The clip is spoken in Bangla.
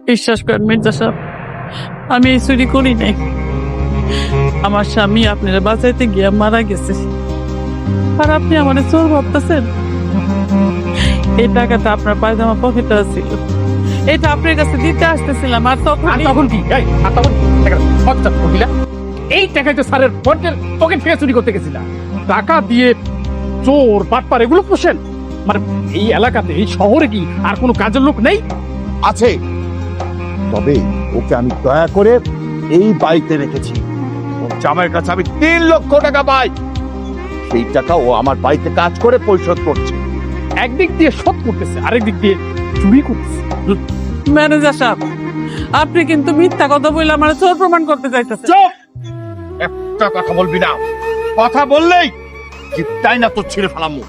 বিশ্বাস করেন মির্জা সাহেব, আমি এই চুরি করি নাই। আমার স্বামী আপনারা বাঁচাইতে গিয়া মারা গেছে, আর আপনি আমার চোর ভাবতেছেন। এই টাকাটা আপনার পায়জামা পকেটে ছিল, এটা আপনার কাছে দিতে আসতেছিলাম। আর তখন কি এই টাকায় তো স্যারের পকেট থেকে চুরি করতে গেছিলাম। টাকা দিয়ে চোর বাটপার এগুলো পোষেন? মানে এই এলাকাতে, এই শহরে কি আর কোনো কাজের লোক নেই? আছে, তবে ওকে আমি দয়া করে এই বাড়িতে রেখেছি। ওর জামাইয়ের কাছে আমি 3 লক্ষ টাকা পাই, সেই টাকা ও আমার বাড়িতে কাজ করে পরিশোধ করছে। একদিক দিয়ে শোধ করতেছে, আরেক দিক দিয়ে চুরি করতেছে। ম্যানেজার সাহেব, আপনি কিন্তু মিথ্যা কথা বলে আমার চোর প্রমাণ করতে চাইতেছেন। চুপ! একটা কথা বলবি না, কথা বললেই জিপটাই না তোর ছিঁড়ে ফেলামু।